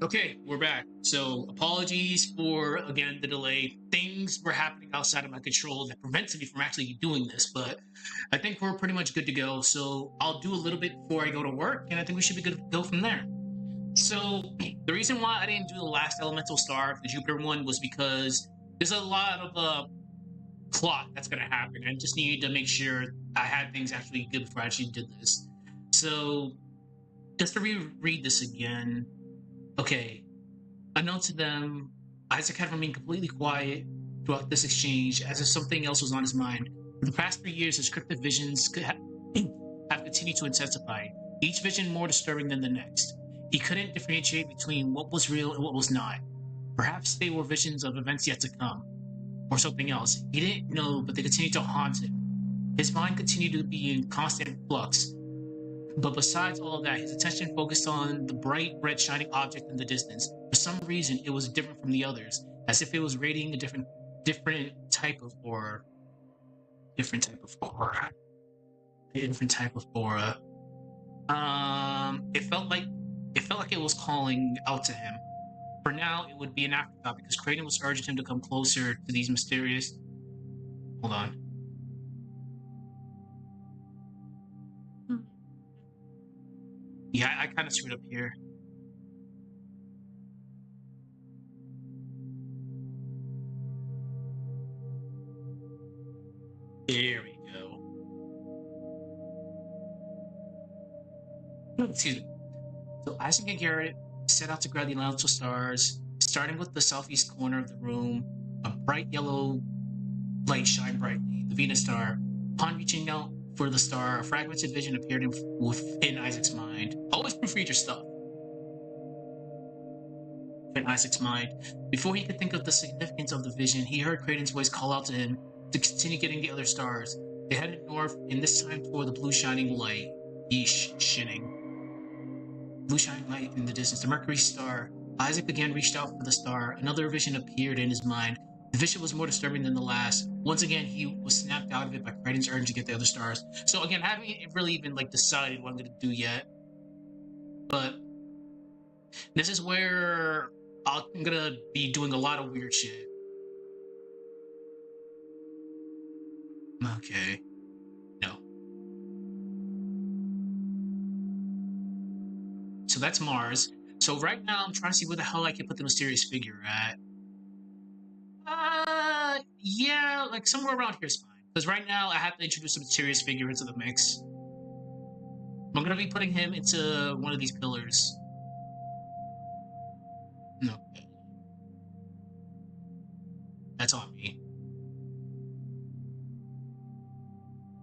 Okay, we're back. So, apologies for again the delay. Things were happening outside of my control that prevented me from actually doing this, but I think we're pretty much good to go. So, I'll do a little bit before I go to work, and I think we should be good to go from there. So, the reason why I didn't do the last elemental star, the Jupiter one, was because there's a lot of plot that's going to happen. I just needed to make sure I had things actually good before I actually did this. So, just to reread this again. Okay, unknown to them, Isaac had remained completely quiet throughout this exchange, as if something else was on his mind. For the past 3 years, his cryptic visions have continued to intensify, each vision more disturbing than the next. He couldn't differentiate between what was real and what was not. Perhaps they were visions of events yet to come, or something else. He didn't know, but they continued to haunt him. His mind continued to be in constant flux, but besides all of that, his attention focused on the bright red shining object in the distance. For some reason, it was different from the others, as if it was radiating a different type of aura. Different type of aura. A different type of aura. It felt like it was calling out to him. For now, it would be an afterthought because Kraden was urging him to come closer to these mysterious. Hold on. Yeah, I kind of screwed up here. There we go. Excuse me. So Isaac and Garrett set out to grab the elemental stars, starting with the southeast corner of the room. A bright yellow light shined brightly, the Venus star. Upon reaching out for the star, a fragmented vision appeared within Isaac's mind. Always proofread your stuff. In Isaac's mind. Before he could think of the significance of the vision, he heard Kraden's voice call out to him to continue getting the other stars. They headed north, and this time toward the blue shining light. Yeesh, shinning. Blue shining light in the distance, the Mercury star. Isaac again reached out for the star. Another vision appeared in his mind. The vision was more disturbing than the last. Once again, he was snapped out of it by Kraden's urge to get the other stars. So again, I haven't really even like decided what I'm gonna do yet. But this is where I'm gonna be doing a lot of weird shit. Okay. No. So that's Mars. So right now I'm trying to see where the hell I can put the mysterious figure at. Yeah, like somewhere around here is fine. Because right now I have to introduce a mysterious figure into the mix. I'm gonna be putting him into one of these pillars. No, that's on me.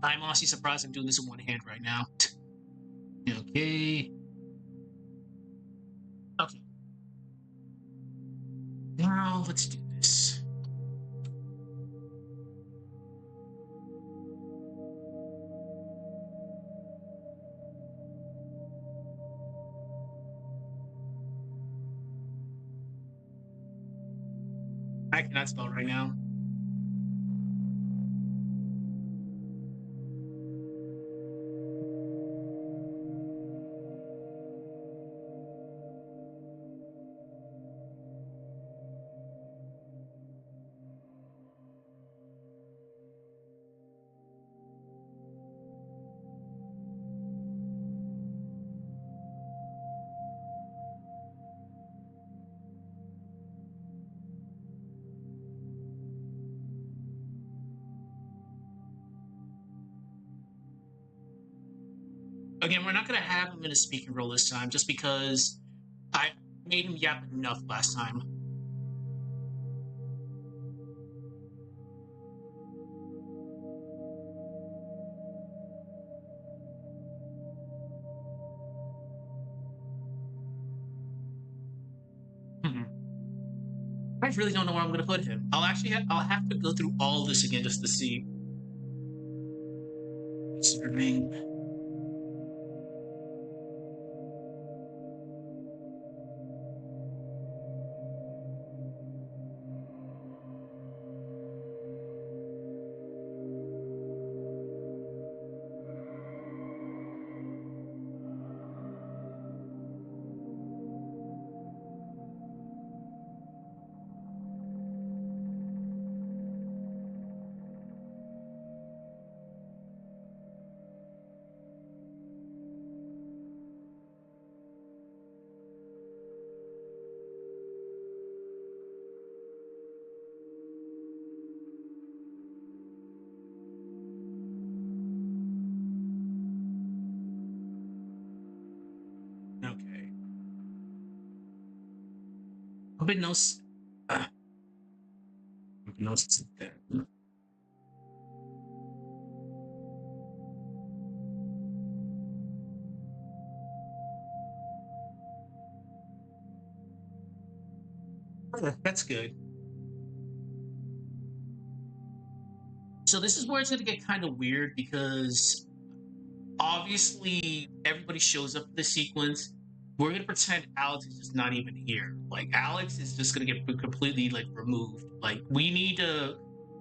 I'm honestly surprised I'm doing this in one hand right now. Okay. Okay. Now let's do this. I cannot spell right now. Again, we're not gonna have him in a speaking role this time, just because I made him yap enough last time. Hmm. I really don't know where I'm gonna put him. I'll have to go through all this again just to see. Serving. Unbeknownst, uh, unbeknownst to them. That's good. So this is where it's going to get kind of weird because obviously everybody shows up in the sequence. We're going to pretend Alex is just not even here. Like Alex is just going to get completely like removed. Like we're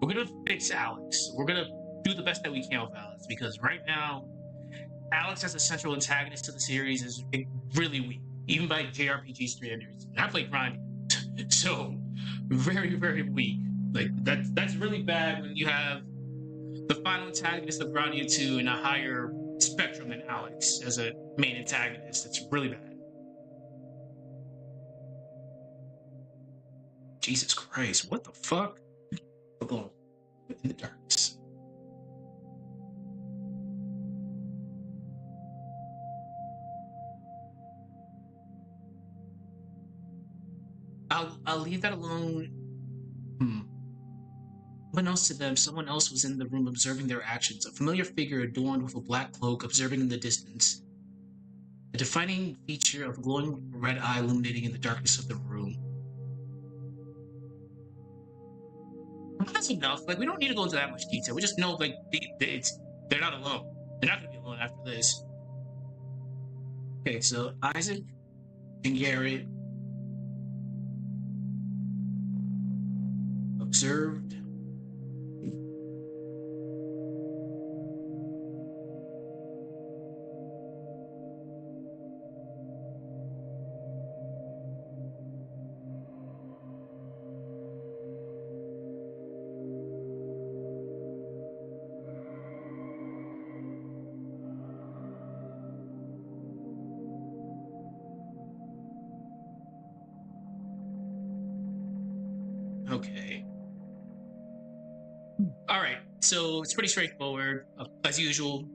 going to fix Alex. We're going to do the best that we can with Alex because right now Alex as a central antagonist to the series is really weak, even by JRPG standards. And I play grind, so very very weak. Like that's really bad when you have the final antagonist of Grandia 2 in a higher spectrum than Alex as a main antagonist. It's really bad. Jesus Christ, what the fuck? Alone in the darkness. I'll leave that alone. Unbeknownst to them, someone else was in the room observing their actions, a familiar figure adorned with a black cloak observing in the distance. A defining feature of a glowing red eye illuminating in the darkness of the room. That's enough. Like, we don't need to go into that much detail. We just know, like, they're not alone. They're not going to be alone after this. Okay, so Isaac and Garrett observed. Okay. All right. So it's pretty straightforward, as usual.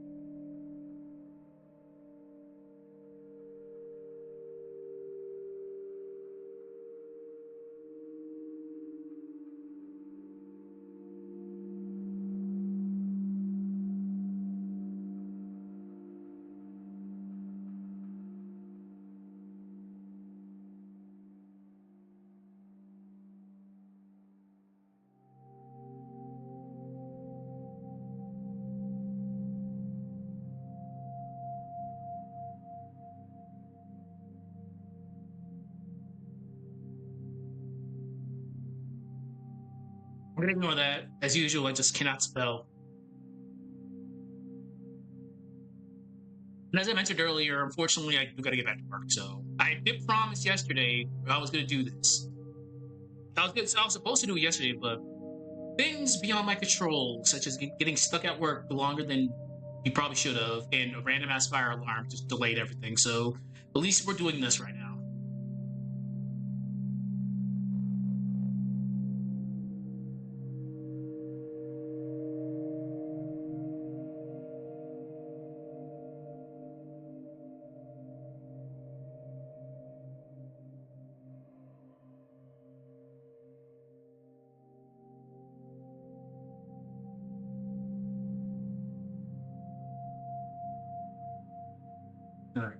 We're gonna ignore that. As usual, I just cannot spell. And as I mentioned earlier, unfortunately, I do gotta get back to work. So I did promise yesterday I was gonna do this. I was supposed to do it yesterday, but things beyond my control, such as getting stuck at work longer than you probably should have, and a random ass fire alarm just delayed everything. So at least we're doing this right now. All right.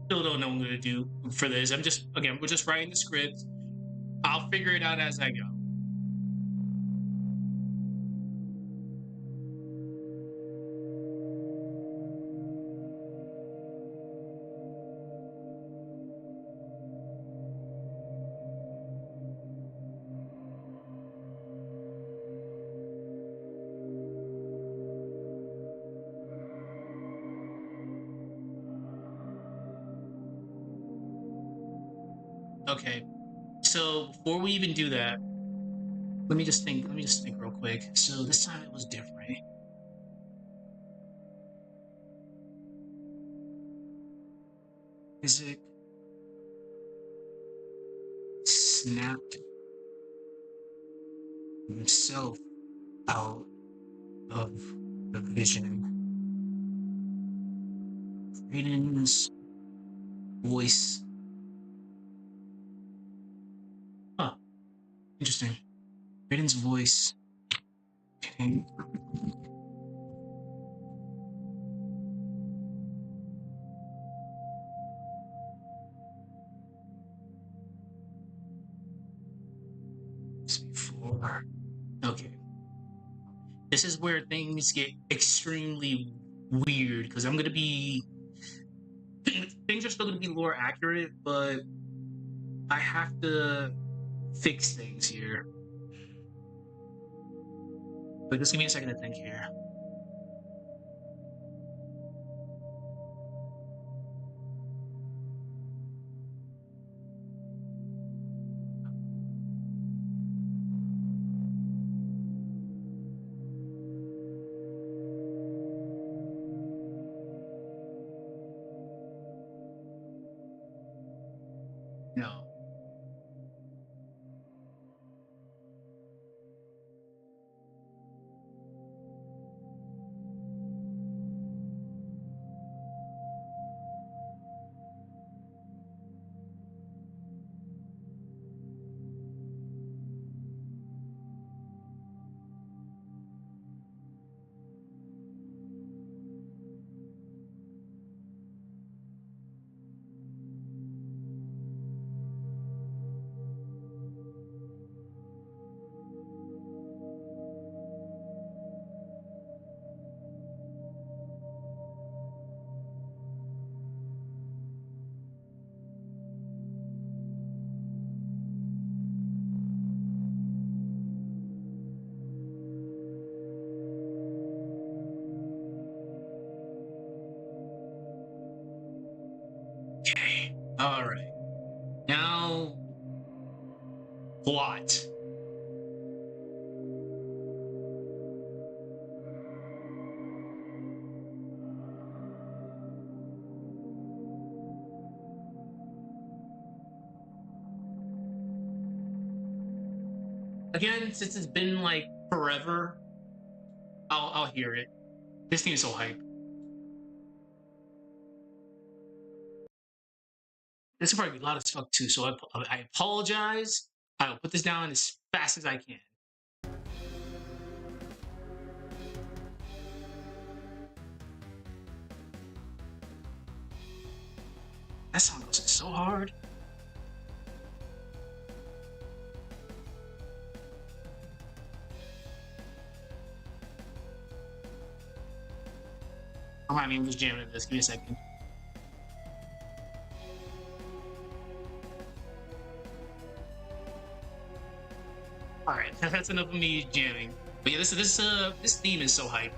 Still don't know what I'm gonna do for this. We're just writing the script. I'll figure it out as I go. Okay. So before we even do that, Let me just think. Let me just think real quick. So this time it was different. Isaac snapped himself out of the vision. Raiden's voice. Huh. Interesting. Raiden's voice. Okay. Before. Okay. This is where things get extremely weird because I'm gonna be things are still gonna be lore accurate, but I have to fix things here. But just give me a second to think here. No. Okay. All right. Now, plot. Again, since it's been like forever, I'll hear it. This theme is so hype. This will probably be loud as fuck too, so I apologize. I will put this down as fast as I can. That song goes in so hard. I mean, I'm just jamming this. Give me a second. All right, that's enough of me jamming. But yeah, this theme is so hype.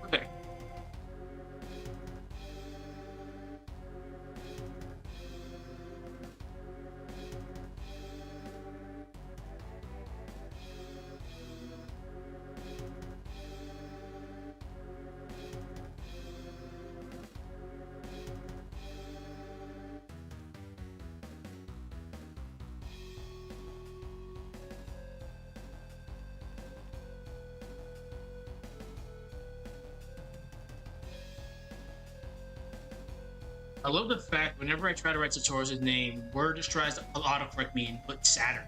Okay. I love the fact whenever I try to write Sartorius' name, Word just tries to autocorrect me and put Saturn.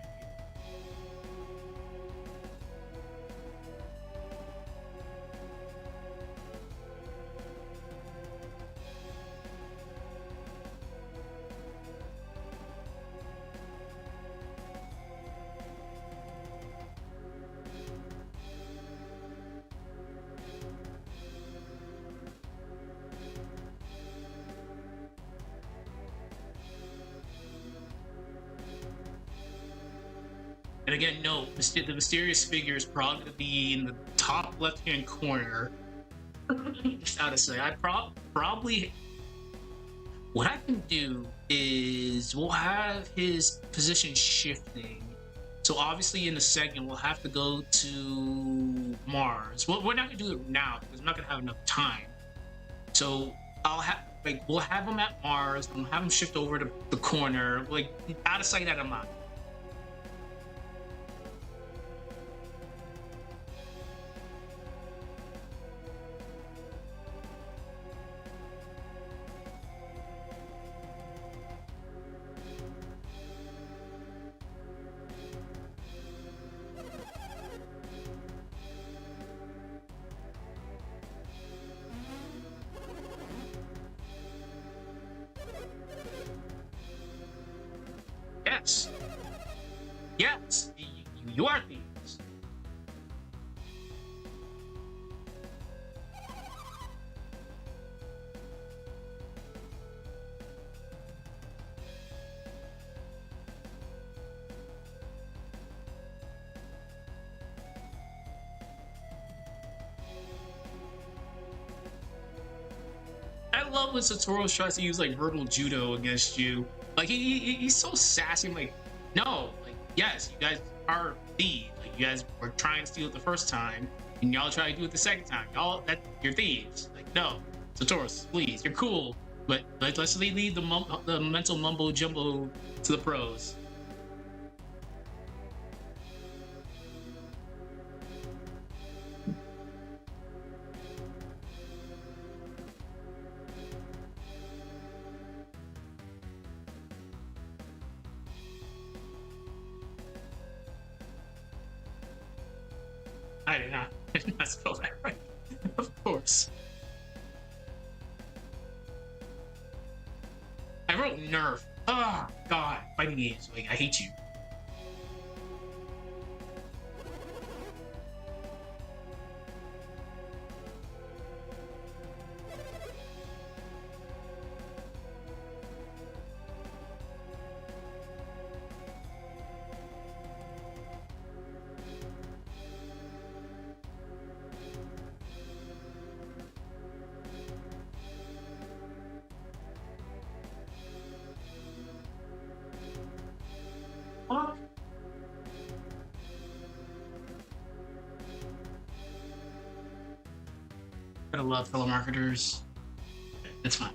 And again, no, the mysterious figure is probably going to be in the top left-hand corner. Just how to say, I probably What I can do is we'll have his position shifting. So obviously in the second we'll have to go to Mars. Well, we're not gonna do it now because I'm not gonna have enough time. So I'll have like we'll have him at Mars and we'll have him shift over to the corner, like out of sight, out of mind. Yes. Yes. You are thieves. I love when Satoru tries to use like verbal judo against you. Like he's so sassy. I'm like, no, like yes, you guys are thieves. Like you guys were trying to steal it the first time, and y'all try to do it the second time. Y'all that you're thieves. Like no, Satoru, please, you're cool, but let's leave the mental mumbo jumbo to the pros. I did not, I did not spell that right. Of course. I wrote nerf. Oh god, fighting games. Like I hate you. Fuck. Gotta love telemarketers. Okay, that's fine.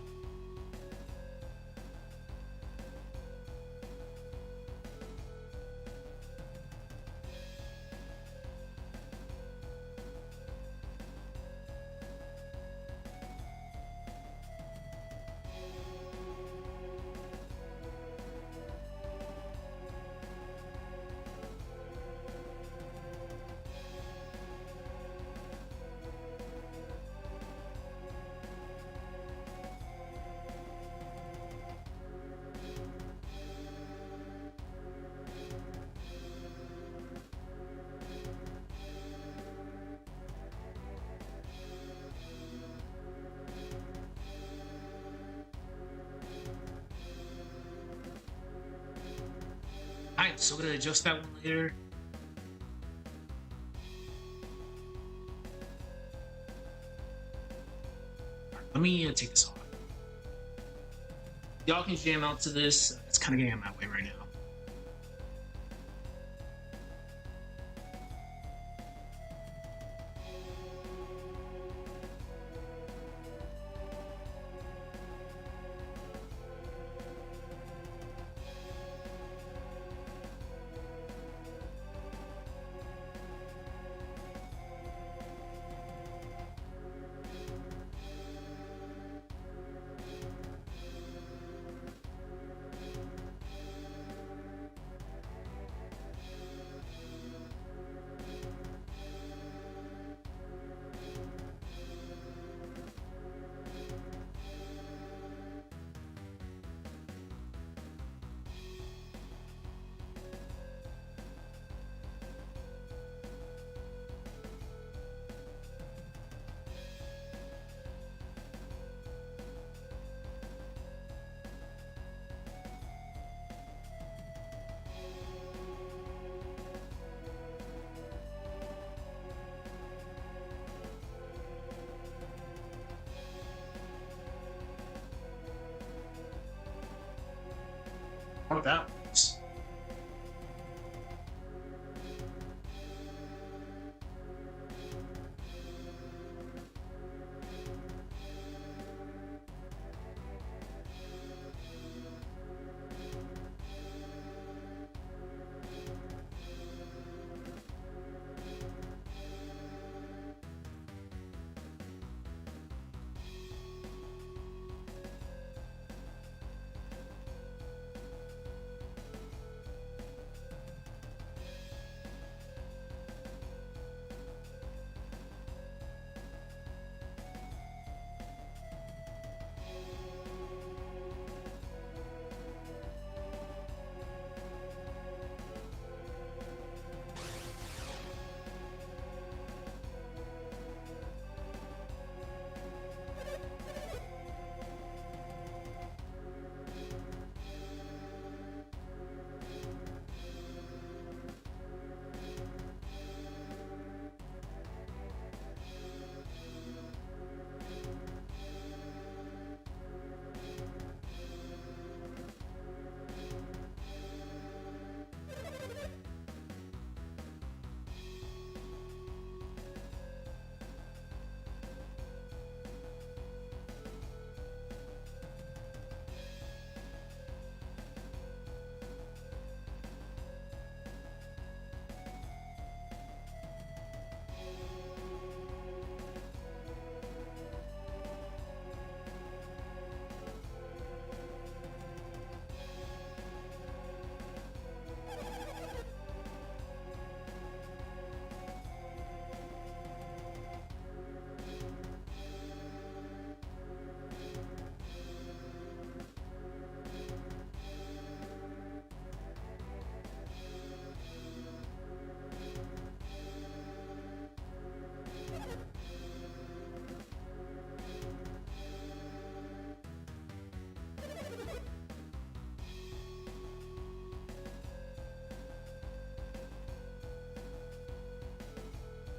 I am so gonna adjust that one later. Let me take this off. Y'all can jam out to this. It's kind of getting in my way right now. how that works.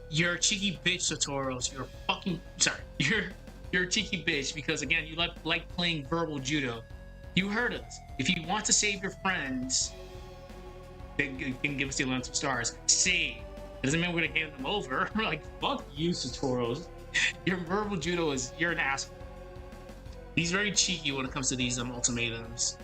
You're a cheeky bitch, tutorials. You're fucking sorry. You're a cheeky bitch because again, you like playing verbal judo. You heard us. If you want to save your friends, then you can give us the 11 stars. Save. It doesn't mean we're gonna hand them over. We're like, fuck you, tutorials. Your verbal judo is you're an asshole. He's very cheeky when it comes to these ultimatums.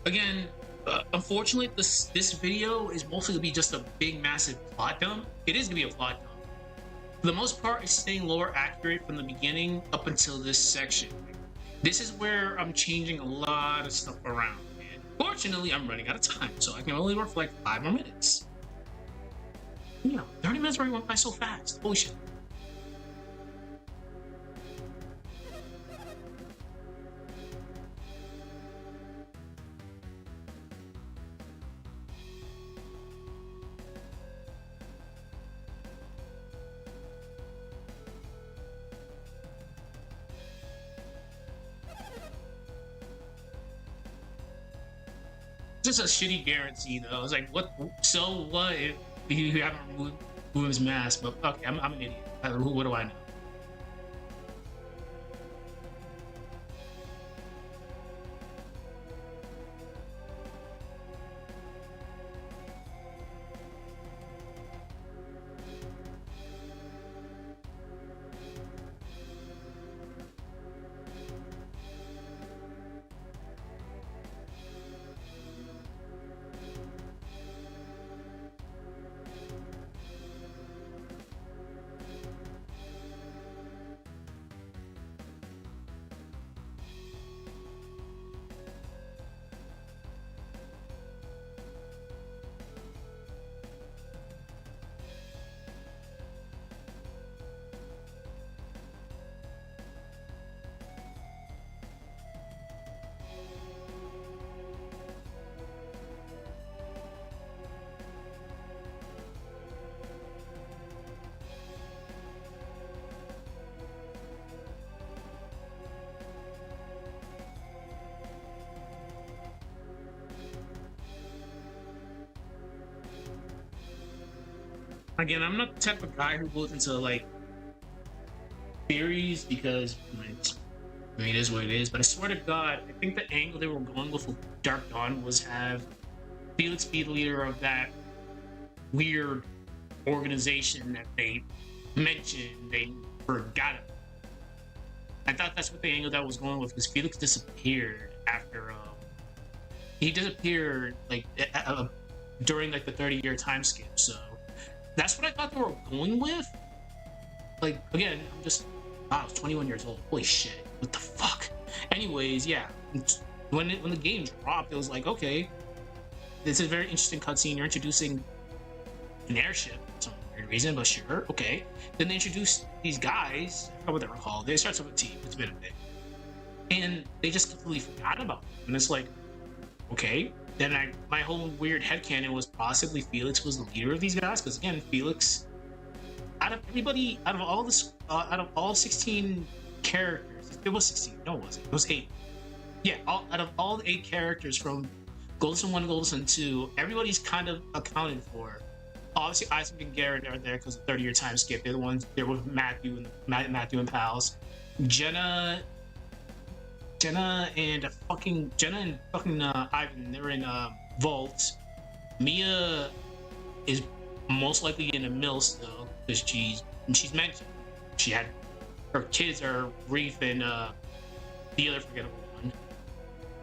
Again, unfortunately, this video is mostly gonna be just a big, massive plot dump. It is gonna be a plot dump. For the most part, it's staying lore accurate from the beginning up until this section. This is where I'm changing a lot of stuff around. And fortunately, I'm running out of time, so I can only work for like 5 more minutes. You know, 30 minutes already went by so fast. Holy shit. Just a shitty guarantee, though. It's like, what? So what if you haven't removed his mask? But okay, I'm an idiot. What do I know? Again, I'm not the type of guy who goes into like theories because it is what it is. But I swear to God, I think the angle they were going with Dark Dawn was have Felix be the leader of that weird organization that they mentioned they forgot about. I thought that's what the angle that was going with because Felix disappeared after he disappeared like during like the 30-year time skip. So that's what I thought they were going with. Like again, I'm just I was 21 years old. Holy shit! What the fuck? Anyways, yeah. When the game dropped, it was like, okay, this is a very interesting cutscene. You're introducing an airship for some weird reason, but sure, okay. Then they introduced these guys. I forgot what they were called. They started with a T. It's been a bit, and they just completely forgot about them. And it's like, okay. Then my whole weird headcanon was possibly Felix was the leader of these guys because again, Felix, out of all 16 characters, it was 16. No, it wasn't. It was 8. Yeah, out of all the 8 characters from Golden 1 to Golden 2, everybody's kind of accounted for. Obviously, Isaac and Garrett are there because of the 30-year time skip. They're the ones there with Matthew and pals. Jenna and fucking Ivan, they're in Vault. Mia is most likely in a mill still because she's mentioned. She had her kids are Reef and the other forgettable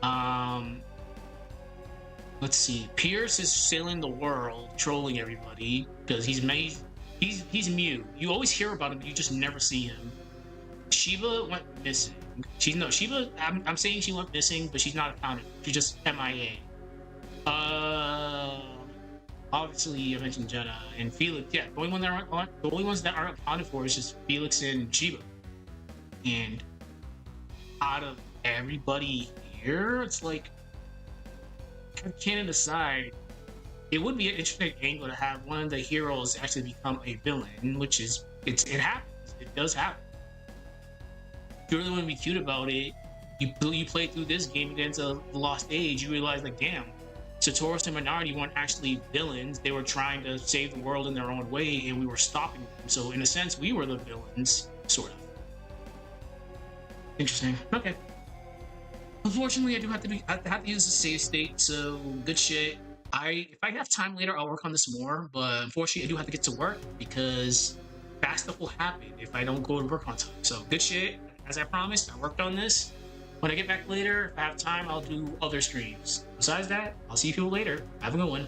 one. Let's see. Pierce is sailing the world, trolling everybody because he's Mew. You always hear about him, but you just never see him. Shiva went missing. Shiva. I'm saying she went missing, but she's not accounted. She's just MIA. Obviously, I mentioned Jenna and Felix. Yeah, the only ones that aren't accounted for is just Felix and Shiva. And out of everybody here, it's like, canon aside, it would be an interesting angle to have one of the heroes actually become a villain, which is it happens. It does happen. If you really want to be cute about it, you play through this game against the Lost Age, you realize like, damn, Satoris and Minority weren't actually villains. They were trying to save the world in their own way, and we were stopping them. So in a sense, we were the villains, sort of. Interesting. Okay. Unfortunately, I have to use the save state, so good shit. If I have time later, I'll work on this more, but unfortunately, I do have to get to work because bad stuff will happen if I don't go to work on time. So good shit. As I promised, I worked on this. When I get back later, if I have time, I'll do other streams. Besides that, I'll see you people later. Have a good one.